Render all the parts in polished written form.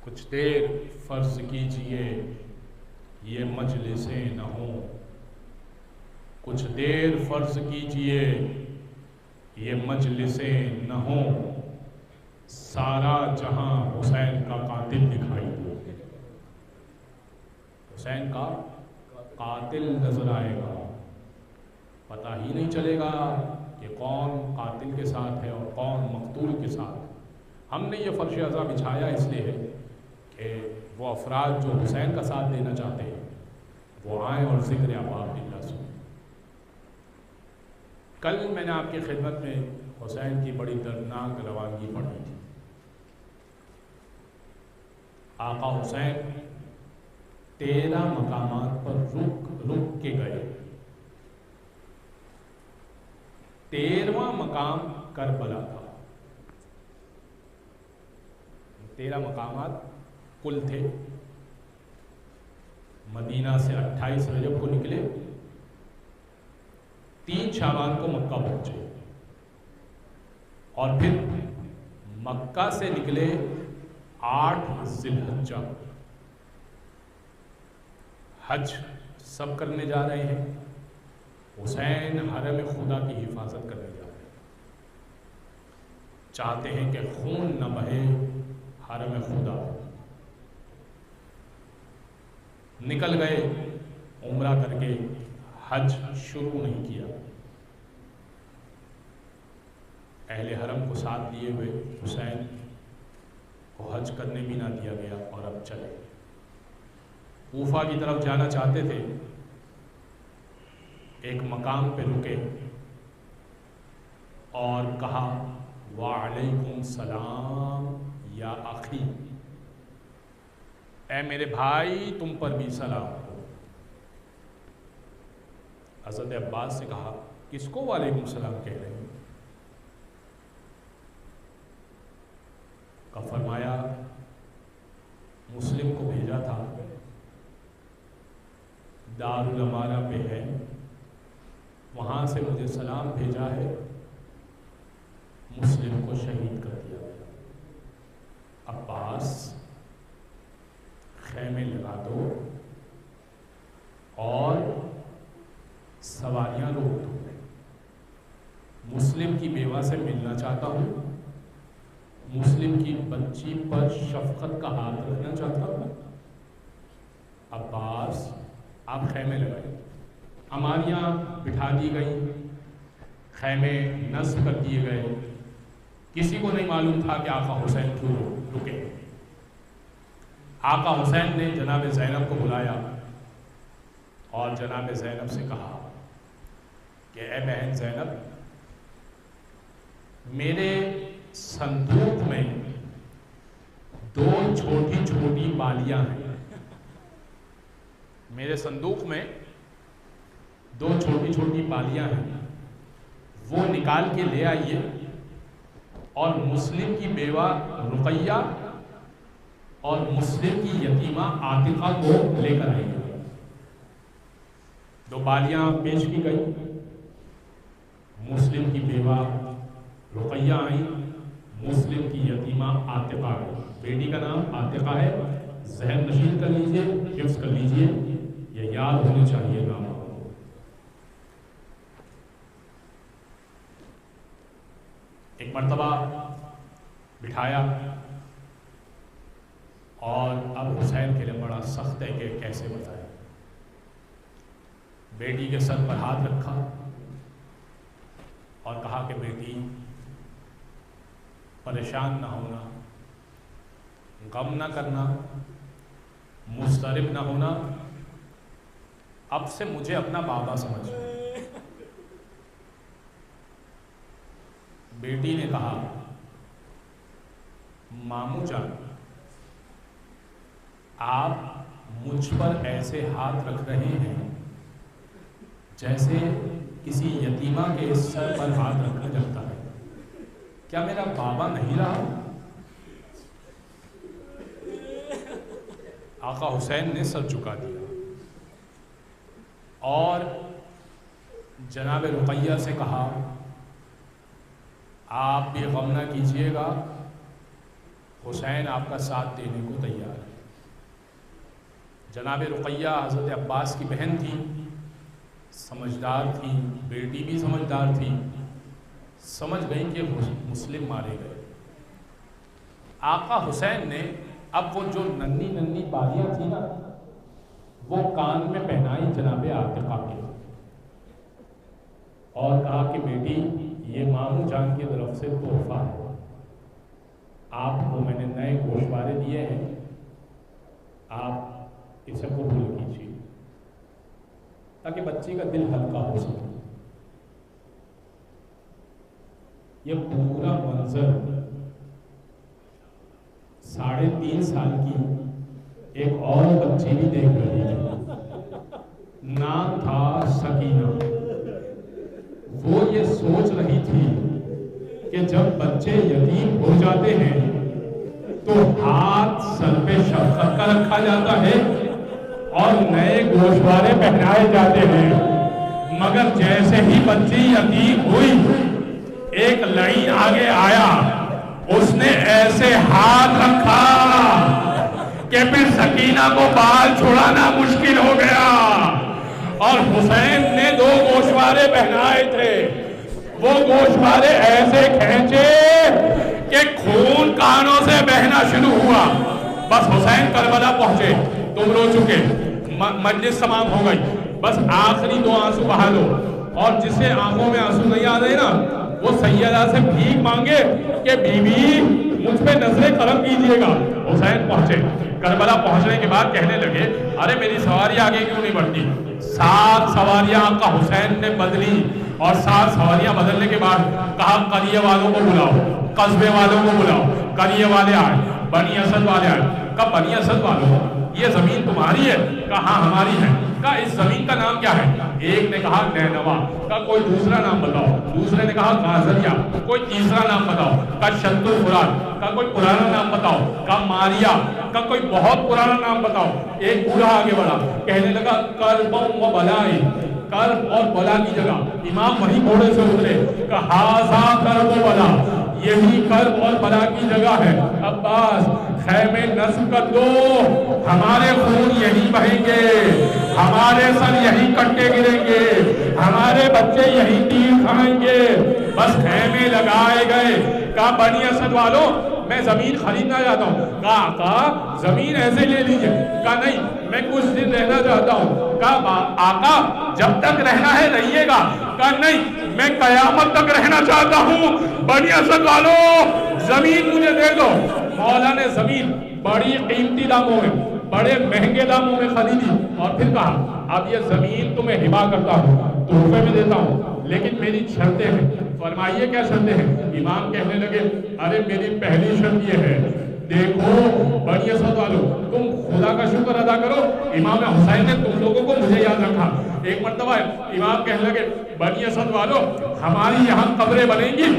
کچھ دیر فرض کیجئے یہ مجلسیں نہ ہوں، کچھ دیر فرض کیجئے یہ مجلسیں نہ ہوں، سارا جہاں حسین کا قاتل دکھائی دے، حسین کا قاتل نظر آئے گا، پتہ ہی نہیں چلے گا کہ کون قاتل کے ساتھ ہے اور کون مقتول کے ساتھ ہے۔ ہم نے یہ فرش ازاں بچھایا اس لیے ہے کہ وہ افراد جو حسین کا ساتھ دینا چاہتے ہیں وہ آئیں اور ذکر اباب اللہ سنیں۔ کل میں نے آپ کی خدمت میں حسین کی بڑی دردناک روانگی پڑھی تھی۔ آقا حسین 13 مقامات پر رک کے گئے۔ 13واں مقام کربلا تھا۔ 13 مقامات کل تھے۔ مدینہ سے 28 رجب کو نکلے، 3 شعبان کو مکہ پہنچے، اور پھر مکہ سے نکلے 8 ذی الحجہ۔ حج سب کرنے جا رہے ہیں، حسین حرم خدا کی حفاظت کرنے جا رہے ہیں، چاہتے ہیں کہ خون نہ بہے حرم خدا۔ نکل گئے، عمرہ کر کے حج شروع نہیں کیا، اہل حرم کو ساتھ لیے ہوئے حسین کو حج کرنے بھی نہ دیا گیا، اور اب چلے کوفہ کی طرف جانا چاہتے تھے۔ ایک مقام پہ رکے اور کہا وعلیکم السلام یا اخی، اے میرے بھائی تم پر بھی سلام ہو۔ حضرت عباس سے کہا کس کو وعلیکم السلام کہہ رہے ہیں؟ کا فرمایا مسلم کو بھیجا تھا، دار الامارہ پہ ہے، وہاں سے مجھے سلام بھیجا ہے، مسلم کو شہید کر دیا گیا۔ عباس خیمے لگا دو اور سواریاں روک دو، مسلم کی بیوہ سے ملنا چاہتا ہوں، مسلم کی بچی پر شفقت کا ہاتھ رکھنا چاہتا ہوں۔ عباس آپ خیمے لگائیں، اماریاں بٹھا دی گئیں، خیمے نصب کر دیے گئے، کسی کو نہیں معلوم تھا کہ آقا حسین کیوں رکے۔ آقا حسین نے جناب زینب کو بلایا اور جناب زینب سے کہا کہ اے بہن زینب، میرے صندوق میں 2 چھوٹی چھوٹی بالیاں ہیں، میرے صندوق میں 2 چھوٹی چھوٹی بالیاں ہیں، وہ نکال کے لے آئیے اور مسلم کی بیوہ رقیہ اور مسلم کی یتیمہ عاتقہ کو لے کر آئیے۔ 2 بالیاں پیش کی گئی، مسلم کی بیوہ رقیہ آئی، مسلم کی یتیمہ عاتقہ آئی۔ بیٹی کا نام عاتقہ ہے، ذہن نشین کر لیجئے، حفظ کر لیجئے، یہ یاد ہونی چاہیے نام۔ ایک مرتبہ بٹھایا، اور اب حسین کے لیے بڑا سخت ہے کہ کیسے بتائے۔ بیٹی کے سر پر ہاتھ رکھا اور کہا کہ بیٹی پریشان نہ ہونا، غم نہ کرنا، مضطرب نہ ہونا، اب سے مجھے اپنا بابا سمجھنا۔ بیٹی نے کہا ماموں جان، آپ مجھ پر ایسے ہاتھ رکھ رہے ہیں جیسے کسی یتیمہ کے سر پر ہاتھ رکھا جاتا ہے، کیا میرا بابا نہیں رہا؟ آقا حسین نے سر جھکا دیا اور جناب رقیہ سے کہا آپ بھی غم نہ کیجئے گا، حسین آپ کا ساتھ دینے کو تیار جناب رقیہ حضرت عباس کی بہن تھی، سمجھدار تھی، بیٹی بھی سمجھدار تھی، سمجھ گئی کہ مسلم مارے گئے۔ آقا حسین نے اب وہ جو ننھی ننھی بالیاں تھی نا وہ کان میں پہنائی جناب عاتقہ کے اور کہا کہ بیٹی یہ ماموں جان کی طرف سے تحفہ ہے، آپ کو میں نے نئے گوشوارے دیے ہیں، آپ اسے قبول کیجیے تاکہ بچی کا دل ہلکا ہو سکے۔ یہ پورا منظر 3.5 سال کی ایک اور بچی بھی دیکھ رہی تھی، نام تھا سکینہ۔ وہ یہ سوچ رہی تھی کہ جب بچے یتیم ہو جاتے ہیں تو ہاتھ سر پہ شفقت کا رکھا جاتا ہے اور نئے گوشوارے پہنائے جاتے ہیں، مگر جیسے ہی بچی یتیم ہوئی ایک لڑی آگے آیا، اس نے ایسے ہاتھ رکھا کہ پھر سکینہ کو بال چھڑانا مشکل ہو گیا، اور حسین نے 2 گوشوارے پہنائے تھے، وہ گوشوارے ایسے کھینچے کہ خون کانوں سے بہنا شروع ہوا۔ بس حسین کربلا پہنچے، تم رو چکے، مجلس تمام ہو گئی، بس آخری 2 آنسو بہا لو، اور جسے آنکھوں میں آنسو نہیں آ رہے نا وہ سیدہ سے بھیک مانگے کہ بی بی مجھ پہ نظر کرم کیجیے گا۔ حسین پہنچے، کربلا پہنچنے کے بعد کہنے لگے ارے میری سواری آگے کیوں نہیں بڑھتی؟ 7 سواریاں آقا حسین نے بدلی، اور 7 سواریاں بدلنے کے بعد کہا قریہ والوں کو بلاؤ، قصبے والوں کو بلاؤ۔ قریہ والے آئے، بنی اسد والے آئے، کہا بنی اسد والوں یہ زمین تمہاری ہے؟ کہا ہاں ہماری ہے۔ کہا اس زمین کا نام کیا ہے؟ ایک نے کہا نینوا، کہا کوئی دوسرا نام بتاؤ، دوسرے نے کہا غازریہ، کوئی تیسرا نام بتاؤ، کہا شد الفرات، کہا کوئی پرانا نام بتاؤ، کہا ماریا، کہا کوئی بہت پرانا نام بتاؤ۔ ایک بوڑھا آگے بڑھا کہنے لگا کرب و بلائی، کرب اور بلا کی جگہ امام وہی گھوڑے سے اترے، کہا ہاذا کرب و بلا، یہی کرب اور بلا کی جگہ ہے، عباس خیمے نصب کر دو، ہمارے خون یہی بہیں گے، ہمارے سر یہی کٹے گریں گے، ہمارے بچے یہی تیر کھائیں گے۔ بس خیمے لگائے گئے۔ کہا بنی اسد والوں میں زمین خریدنا چاہتا ہوں۔ کہا آقا زمین ایسے لے لیجئے۔ کہا نہیں میں کچھ دن رہنا چاہتا ہوں۔ کہا آقا جب تک رہنا ہے رہیے گا۔ کہا نہیں میں قیامت تک رہنا چاہتا ہوں، بنی اسد والوں زمین مجھے دے دو۔ مولا نے زمین بڑی قیمتی داموں میں، بڑے مہنگے داموں میں خریدی، اور پھر کہا اب یہ زمین تمہیں ہبا کرتا ہوں، تحفے میں دیتا ہوں، لیکن میری شرطیں ہیں۔ فرمائیے کیا شرطیں ہیں؟ امام کہنے لگے ارے میری پہلی شرط یہ ہے، دیکھو بنی اسد والوں تم خدا کا شکر ادا کرو، امام حسین نے تم لوگوں کو مجھے یاد رکھا۔ ایک مرتبہ امام کہنے لگے بنی اسد والوں ہماری یہاں قبریں بنیں گی،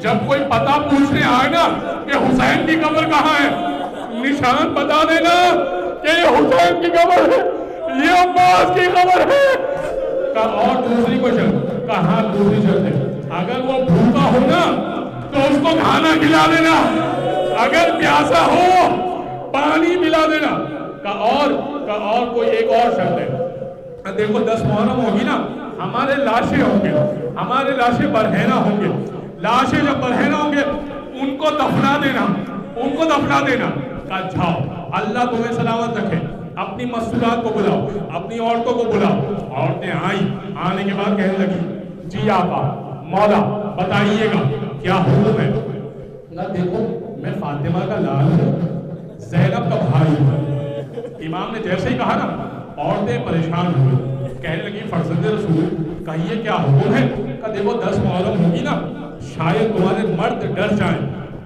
جب کوئی پتہ پوچھنے آئے نا کہ حسین کی قبر کہاں ہے، نشان بتا دینا کہ یہ حسین کی قبر ہے، یہ عباس کی قبر ہے۔ کہا اور دوسری کوئی شرط؟ کہا دوسری شرط ہے اگر وہ بھوکا ہو نا تو اس کو کھانا کھلا دینا، اگر پیاسا ہو پانی پلا دینا۔ کہا اور کوئی ایک اور شرط ہے، دیکھو 10 محرم ہوگی نا ہمارے لاشیں ہوں گے، ہمارے لاشیں برہنہ ہوں گے، لاشیں جب برہنہ ہوں گے ان کو دفنا دینا، ان کو دفنا دینا۔ کہا جاؤ اللہ تمہیں سلامت رکھے، اپنی مسئولات کو بلاؤ، اپنی عورتوں کو بلاؤ۔ عورتیں آئیں، آنے کے بعد کہنے لگی جی آقا مولا بتائیے گا کیا حکم ہے؟ کہا دیکھو میں فاطمہ کا لال ہوں، زینب کا بھائی ہوں۔ امام نے جیسے ہی کہا نا عورتیں پریشان ہوئی، کہنے لگی فرزند رسول کہیے کیا حکم ہے؟ کہا دیکھو 10 محرم ہوگی نا شاید تمہارے مرد ڈر جائیں،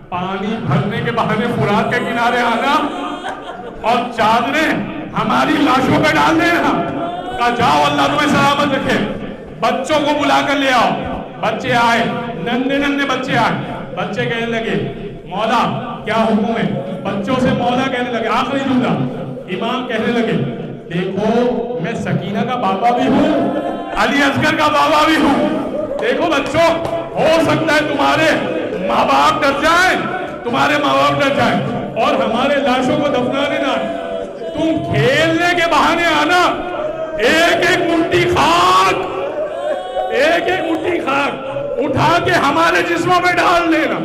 پانی بھرنے کے بہانے فرات کے کنارے آنا اور چادریں ہماری لاشوں پہ ڈال دینا۔ کہا جاؤ اللہ تمہیں سلامت رکھے، بچوں کو بلا کر لے آؤ۔ بچے آئے، ننھے ننھے بچے آئے، بچے کہنے لگے مولا کیا حکم ہے؟ بچوں سے مولا کہنے لگے، آخری جملہ امام کہنے لگے دیکھو میں سکینہ کا بابا بھی ہوں، علی اصغر کا بابا بھی ہوں، دیکھو بچوں ہو سکتا ہے تمہارے ماں باپ ڈر جائیں، تمہارے ماں باپ ڈر جائیں اور ہمارے لاشوں کو دفنا دینا، تم کھیلنے کے بہانے اٹھا کے ہمارے جسموں میں ڈال دینا.